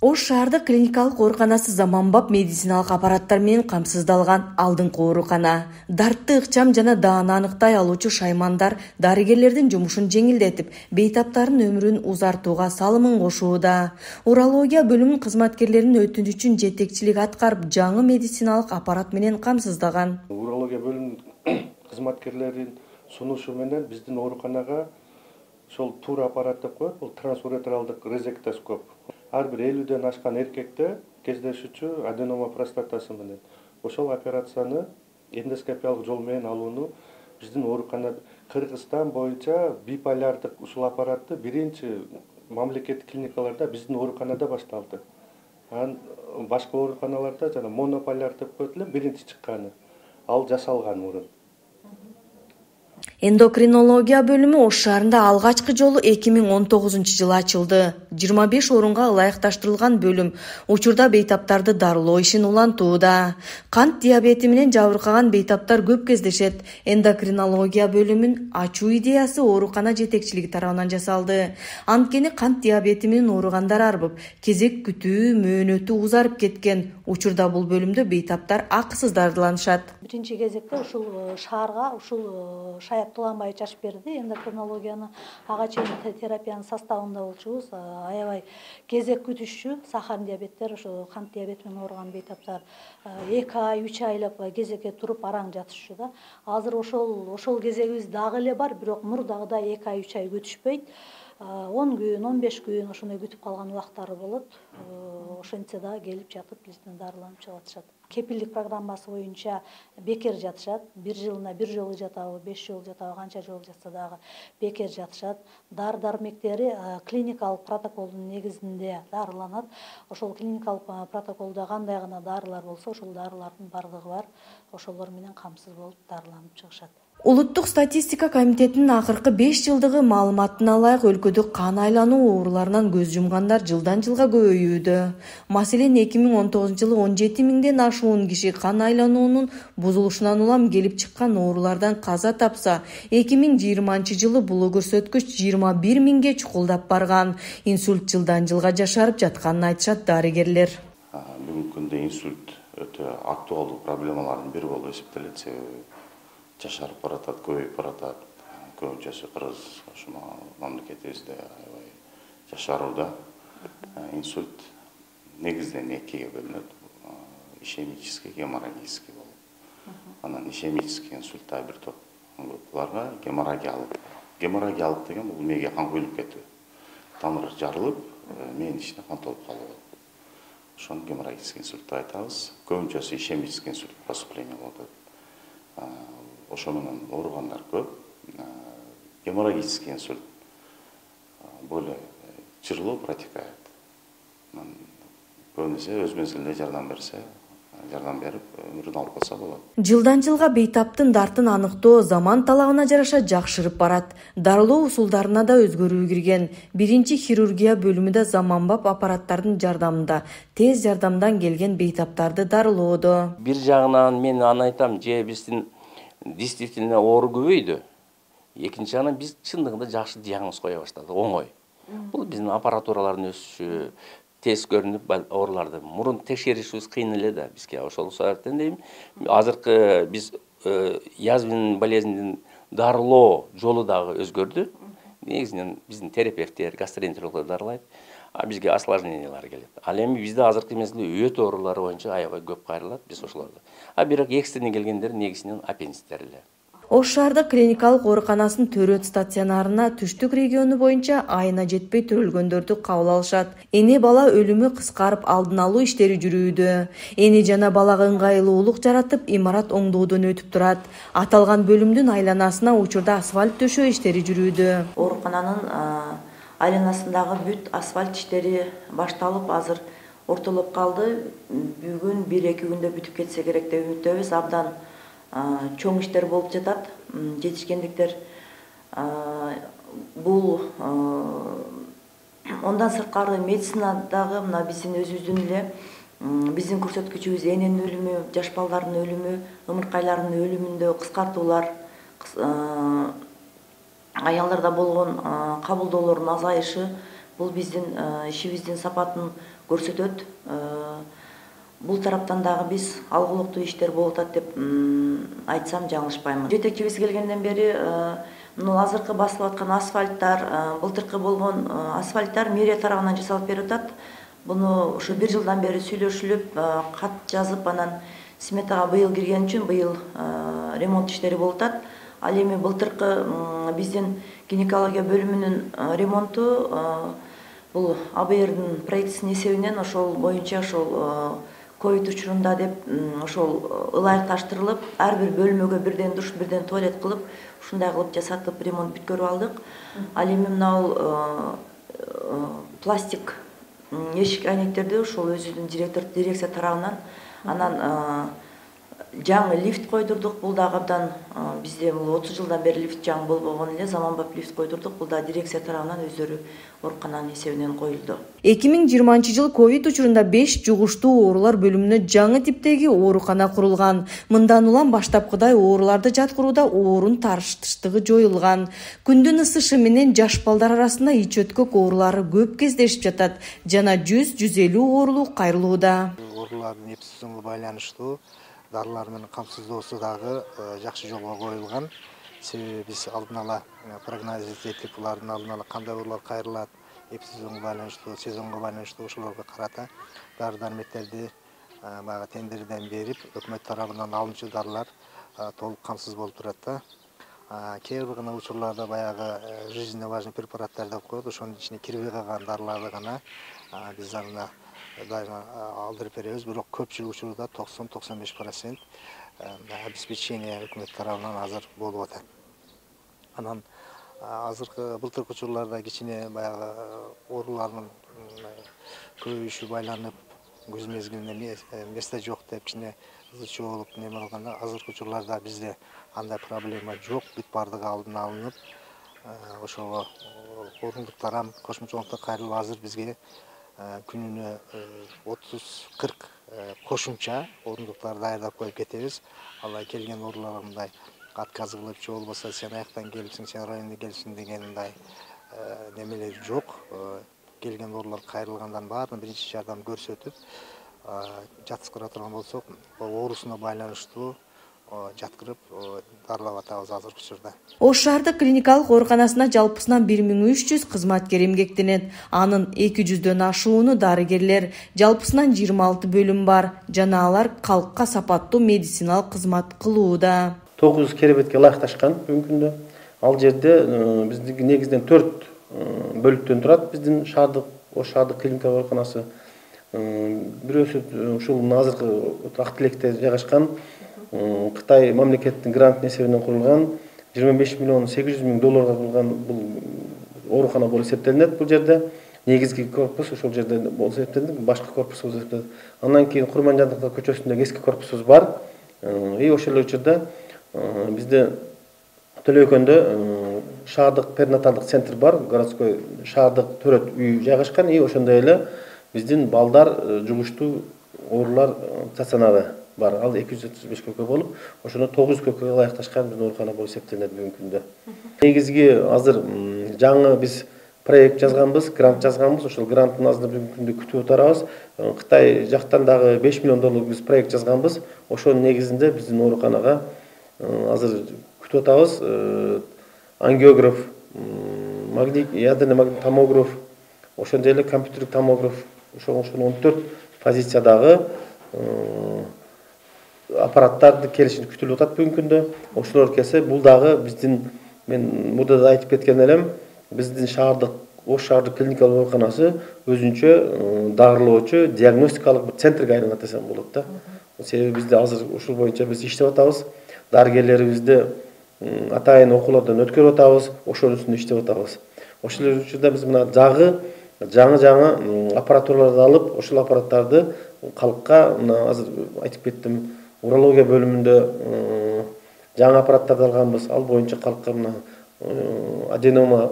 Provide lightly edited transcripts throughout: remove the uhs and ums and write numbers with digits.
Ош шаардык клиникалык ооруканасы заманбап медициналык аппараттар менен камсыздалган алдыңкы оорукана. Дартты ыкчам жана дааны аныктай алуучу шаймандар дарыгерлердин жумушун жеңилдетип, бейтаптардын өмүрүн узартууга салымын кошууда. Урология бөлүмүнүн кызматкерлеринин өтүнүчүн жетекчилик аткарып, жаңы медициналык аппарат менен камсыздаган. Урология бөлүмүнүн кызматкерлеринин сунушу менен биздин ооруканага ошол тур аппарат деп коет, бул трансуретралдык резектоскоп. Ар бир 50ден ашкан эркекте кездешүүчү аденома простатасы менен ошол операцияны эндоскопиялык жол менен алууну биздин оорукана Кыргызстан боюнча биполярдык ушул аппаратты биринчи мамлекеттик клиникаларда биздин ооруканада башталды. Анан башка ооруканаларда жана монополяр деп коет эле биринчи чыкканы. Ал жасалган мурун. Эндокринология бөлүмү Ош шаарында алгачкы жолу 2019-жылы ачылды. 25 орунга ылайыкташтырылган бөлүм учурда бейтаптарды дарылоо ишин улантууда. Кант диабети менен жабыркаган бейтаптар көп кездешет. Эндокринология бөлүмүн ачуу идеясы оорукана жетекчилиги тарабынан жасалды. Анткени кант диабети менен ооругандар арбып, кезек күтүү мөөнөтү узарып кеткен. Учурда бул бөлүмдө бейтаптар акысыз дарыланышат. Биринчи кезекте ушул шаарга ушул Шаят Туланбаевич ачып берди эндокринологияны. Ага чейин терапиянын составында болчубуз. Аябай кезек күтүшчү сахарный диабеттер, ошо кант диабети менен ооруган бейтаптар 2 ай, 3 айлык кезекке туруп араң жатышчу да. Азыр ошол кезегибиз дагы эле бар, бирок мурдагыдай 2 ай, 3 ай күтүшпөйт. 10 күн, 15 күн ошондой күтүп калган убактары болот. Ошентсе дагы келип жатып бизден дарыланып чыгып атышат. Кепилдик программасы боюнча бекер жатышат. 1 жылына 1 жолу жатабы, 5 жолу жатабы, канча жолу жатса дагы бекер жатышат. Дары-дармектери клиникалык протоколдун негизинде дарыланат. Ошол клиникалык протоколдо кандай гана дарылар болсо, ошол дарылардын бардыгы бар. Ошолор менен камсыз болуп дарыланып чыгышат. Улуттук статистика комитетинин акыркы 5 жылдыгы маалыматына ылайык өлкөдө кан айлануу ооруларынан көз жумгандар жылдан жылга көбөйүүдө. Маселен 2019-жылы 17 миңден ашуун киши кан айлануунун бузулушунан улам келип чыккан оорулардан каза тапса, 2020-жылы бул көрсөткүч 21 миңге чукулдап барган. Инсульт жылдан жылга жашарып жатканын айтышат дарыгерлер. Бүгүнкү күндө инсульт өтө актуалдуу проблемалардын бири болуп эсептелет. Себеби жашарып баратат, көбөйүп баратат. Көбүнчөсү кыргыз ошо мамлекетибизде аябай жашарууда. Инсульт негизинен экиге бөлүнөт. Ишемический, геморрагический болуп. Анан ишемический инсультта бир топ буларга геморрагиялык деген бул мээге кан куюлуп кетүү. Тамыр жарылып, мээнин ичине кан толуп калуу. Ошону геморрагический инсульт деп айтабыз. Көбүнчөсү ишемический инсульт поступление болот. Ошо менен ооругандар көп. Геморрагический инсульт более тяжело протекает. Көбүнесе өз мезгилинде жардам берип өмүрүн алып калса болот. Жылдан жылга бейтаптын дартын аныктоо заман талабына жараша жакшырып барат. Дарылоо усулдарына да өзгөрүү кирген. Биринчи хирургия бөлүмүндө заманбап аппараттардын жардамында тез жардамдан келген бейтаптарды дарылоодо. Бир жагынан мен аны айтам, биздин действительно оору көбөйдү. Экинчи жагынан биз чындыгында жакшы диагноз кое баштадык, оңой. Бул биздин аппаратуралардын өсүшү, тез көрүнүп ооруларды мурун текшеришибиз кыйын эле да бизге. Ошол себептен дейм, азыркы биз язвенный болезньдин дарылоо жолу дагы өзгөрдү. Негизинен биздин терапевттер, гастроэнтерологдор дарылайт, а бизге осложнениялар келет. Ал эми бизде азыркы мезгилде өт оорулары боюнча аябай көп кайрылат, биз ошолорду. А бирок экстренный келгендер негизинен аппендициттер эле. Ош шаардык клиникалык ооруканасынын төрөт стационарына түштүк региону боюнча айына жетпей төрөлгөндөрдү кабыл алышат. Эне бала өлүмү кыскарып алдын алуу иштери жүрүүдө. Эне жана балага ыңгайлуулук жаратып, имарат оңдоодон өтүп турат. Аталган бөлүмдүн айланасына учурда асфальт төшөө иштери жүрүүдө. Оорукананын айланасындагы бүт асфальт иштери башталып, азыр ортолоп калды. Бүгүн 1-2 күндө бүтүп кетсе керек деп үмүттөбүз. Абдан чоң иштер болуп жатат. Жетишкендиктер бул ондан сырткары медицинадагы мына биздин өзүбүздүн эле биздин көрсөткүчүбүз эненин өлүмү, жаш балдардын өлүмү, ымыркайлардын өлүмүндө кыскартуулар, аялдарда болгон кабылдоолордун азайышы, бул биздин ишибиздин сапатын көрсөтөт. Бул тараптан дагы биз алгылыктуу иштер болуп атат деп айтсам жаңылышпаймын. Жетекчибиз келгенден бери азыркы басылып аткан асфальттар, былтыркы болгон асфальттар мэрия тарабынан жасалып берип атат. Буну ушу 1 жылдан бери сүйлөшүлүп, кат жазып, анан сметага быйыл кирген үчүн быйыл ремонт иштери болуп атат. Ал эми былтыркы биздин гинекология бөлүмүнүн ремонту бул АБРдин проектисинин эсебинен ошол боюнча ошол ковид учурунда деп ошол ылайыкташтырылып, ар бир бөлмөгө бирден душ, бирден туалет кылып, ушундай кылып жасатып ремонт бүткөрүп алдык. Ал эми мына пластик эшик айнектерди ошол өзүнүн дирекция тарабынан анан жаңы лифт койдурдук. Бул дагы абдан бизде бул 30 жылдан бери лифт жаңы болбогон эле, заманбап лифт койдурдук. Бул да дирекция тарабынан өздөрү оорукананын эсебинен коюлду. 2020 ковид учурунда 5 жугуштуу оорулар бөлүмүнө жаңы типтеги оорукана курулган. Мындан улам баштапкыдай ооруларды жаткырууда орун таштыштыгы жоюлган. Күндүн ысышы менен жаш балдар арасында ич өткөк оорулары көп кездешип жатат жана 100-150 оорулуу кайрылууда. Оорулардын эпидемиологиялык байланыштуу дарылар менен камсыздоосу дагы жакшы жолго коюлган. Себеби биз алдын ала прогноз этип, булардын алдын ала кандай оорулар кайрылат, эпидемиологиялык байланыштуу, сезонго байланыштуу ошолорго карата дары-дармектерди баягы тендерден берип, өкмөт тарабынан алынчу дарылар толук камсыз болуп турат да. Кээ бир гана учурларда баягы жизненно важный препараттар деп коет, ошонун ичине кирбей калган дарыларды гана биз аны дайыма алдырып беребиз. Бирок көпчүлүк учурда 90-95% обеспечение өкмөт тарабынан азыр болуп атат. Анан азыркы былтыркы учурларда кичине баягы оорулардын көбөйүшү байланып, күз мезгилинде место жок деп кичине ызычуу болуп неме кылганда, азыркы учурларда бизде андай проблема жок. Бүт бардыгы алдын алынып, ошого орундуктар ам кошумчалыкта кайрылып азыр бизге күнүнө 30-40 кошумча орундуктар даярдап коюп кетебиз. Алай келген ооруларга мындай отказ кылып, же болбосо сен аяктан келипсиң, сен районда келипсиң деген мындай немелер жок. Келген оорулар кайрылгандан баарын биринчи жардам көрсөтүп, жаткыра турган болсок, оорусуна байланыштуу жаткырып дарылап атабыз азыркы учурда. Ош шаардык клиникалык ооруканасына жалпысынан 1300 кызматкер эмгектенет. Анын 200дөн ашууну дарыгерлер, жалпысынан 26 бөлүм бар жана алар калкка сапаттуу медициналык кызмат кылууда. 9 керебетке ылайыкташкан бүгүнкү күндө. Ал жерде биздин негизден 4 бөлүктөн турат биздин шаардык Ош шаардык клиникалык ооруканасы. Бирөөсү ушул азыркы Ак Тилекте жайгашкан Кытай мамлекеттин гранттын эсебинен курулган 25 миллион 800 миң долларга курулган бул оорукана болуп эсептелинет. Бул жерде негизги корпус ошол жерде болуп эсептелинет, башкы корпус болуп эсептелинет. Андан кийин Курманжандыктар көчөсүндөгү эски корпусубуз бар. Ошол учурда бизде Төлөйкөндө шаардык перинаталдык центр бар, городской шаардык төрөт үй жайгашкан. Ошондой эле биздин балдар жугуштуу оорулар стационары бар. Ал 235 көкө болуп, ошону 9 көкөгө ылайыкташкан биздин оорукана болуп эсептелинет бүгүнкү күндө. Негизги азыр жаңы биз проект жазганбыз, грант жазганбыз. Ошол гранттын азыр бүгүнкү күндө күтүп отурабыз. Кытай жактан дагы 5 миллион долларлык биз проект жазганбыз. Ошонун негизинде биздин ооруканага азыр күтүп атабыз. Ангиограф, ядерный магнит томограф, ошондой эле компьютерлик томограф, ошол 14 позициядагы аппараттарды келишин күтүлүп атат бүгүнкү күндө. Ошолор келсе, бул дагы биздин, мен мурда да айтып кеткен элем, биздин шаардык Ош шаардык клиникалык ооруканасы өзүнчө дарылоочу диагностикалык бир центрге айланат десем болот да. Себеби бизде азыр ушул боюнча биз иштеп атабыз. Дарыгерлерибизди атайын окуулардан өткөрүп атабыз, ошонун үстүндө иштеп атабыз. Ошол учурда биз мына жаңы аппаратураларды алып, ошол аппараттарды калкка, мына азыр айтып кеттим, урология бөлүмүндө жаңы аппараттарды алганбыз. Ал боюнча калкка мына аденома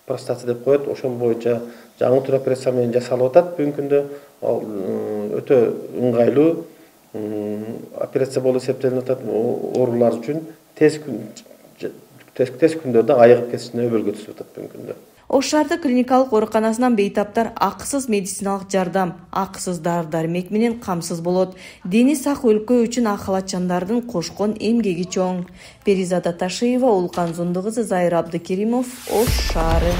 простата деп коет, ошол боюнча жаңы тур операция менен жасалып атат бүгүнкү күндө. Ал өтө ыңгайлуу операция болуп эсептелип атат. Оорулар үчүн тез күндөрдө айыгып кетишине өбөлгө түзүп атат бүгүнкү күндө. Ош шаардык клиникалык ооруканасынан бейтаптар акысыз медициналык жардам, акысыз дары-дармек менен камсыз болот. Дени сак өлкө үчүн ак халатчандардын кошкон эмгеги чоң. Перизада Ташиева, Улкан Зундугызы, Зайыр Абдыкеримов, Ош шаары.